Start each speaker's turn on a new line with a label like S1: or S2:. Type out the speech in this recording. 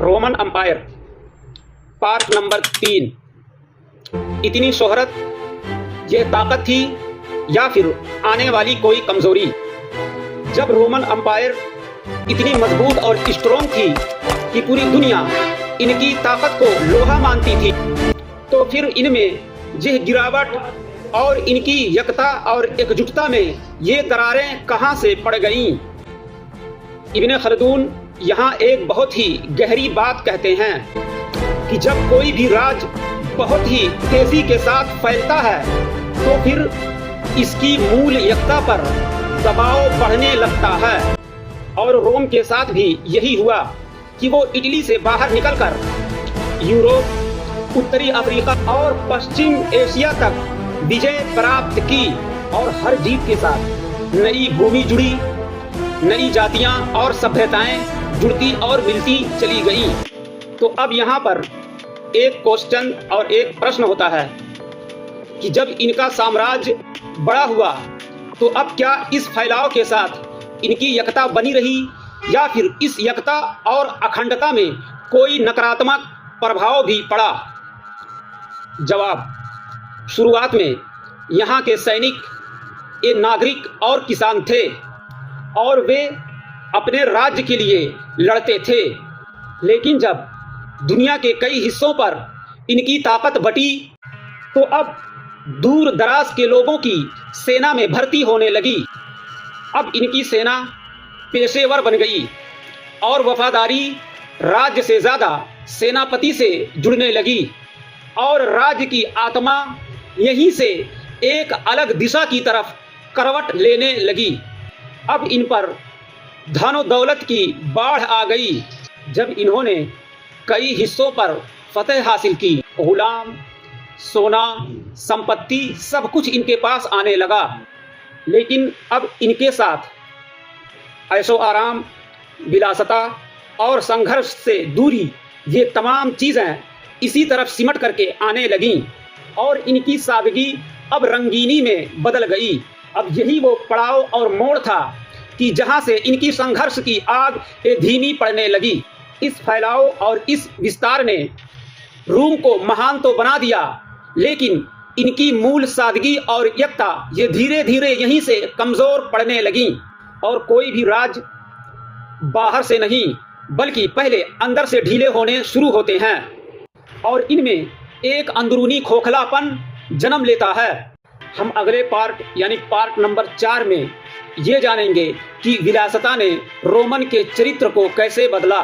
S1: Roman umpire part number 3। इतनी शोहरत ये ताकत थी या फिर आने वाली कोई कमजोरी? जब रोमन अंपायर इतनी मजबूत और स्ट्रॉन्ग थी कि पूरी दुनिया इनकी ताकत को लोहा मानती थी, तो फिर इनमें यह गिरावट और इनकी एकता और एकजुटता में ये दरारें कहां से पड़ गईं? इब्न खल्दून यहाँ एक बहुत ही गहरी बात कहते हैं कि जब कोई भी राज बहुत ही तेजी के साथ फैलता है तो फिर इसकी मूल एकता पर दबाव बढ़ने लगता है। और रोम के साथ भी यही हुआ कि वो इटली से बाहर निकलकर यूरोप, उत्तरी अफ्रीका और पश्चिम एशिया तक विजय प्राप्त की और हर जीत के साथ नई भूमि जुड़ी, नई जातियां और सभ्यताएं जुड़ती और मिलती चली गई। तो अब यहाँ पर एक क्वेश्चन और एक प्रश्न होता है कि जब इनका साम्राज्य बड़ा हुआ तो अब क्या इस फैलाव के साथ इनकी एकता बनी रही या फिर इस एकता और अखंडता में कोई नकारात्मक प्रभाव भी पड़ा? जवाब, शुरुआत में यहाँ के सैनिक ये नागरिक और किसान थे और वे अपने राज्य के लिए लड़ते थे। लेकिन जब दुनिया के कई हिस्सों पर इनकी ताकत बटी तो अब दूर दराज के लोगों की सेना में भर्ती होने लगी। अब इनकी सेना पेशेवर बन गई और वफादारी राज्य से ज़्यादा सेनापति से जुड़ने लगी और राज्य की आत्मा यहीं से एक अलग दिशा की तरफ करवट लेने लगी। अब इन पर धन दौलत की बाढ़ आ गई। जब इन्होंने कई हिस्सों पर फतह हासिल की, गुलाम, सोना, संपत्ति सब कुछ इनके पास आने लगा। लेकिन अब इनके साथ ऐशो आराम, विलासता और संघर्ष से दूरी, ये तमाम चीज़ें इसी तरफ सिमट करके आने लगीं और इनकी सादगी अब रंगीनी में बदल गई। अब यही वो पड़ाव और मोड़ था कि जहां से इनकी संघर्ष की आग धीमी पड़ने लगी। इस फैलाव और इस विस्तार ने रोम को महान तो बना दिया, लेकिन इनकी मूल सादगी और एकता ये धीरे धीरे यहीं से कमज़ोर पड़ने लगी। और कोई भी राज बाहर से नहीं बल्कि पहले अंदर से ढीले होने शुरू होते हैं और इनमें एक अंदरूनी खोखलापन जन्म लेता है। हम अगले पार्ट यानी पार्ट नंबर 4 में ये जानेंगे कि विलासता ने रोमन के चरित्र को कैसे बदला।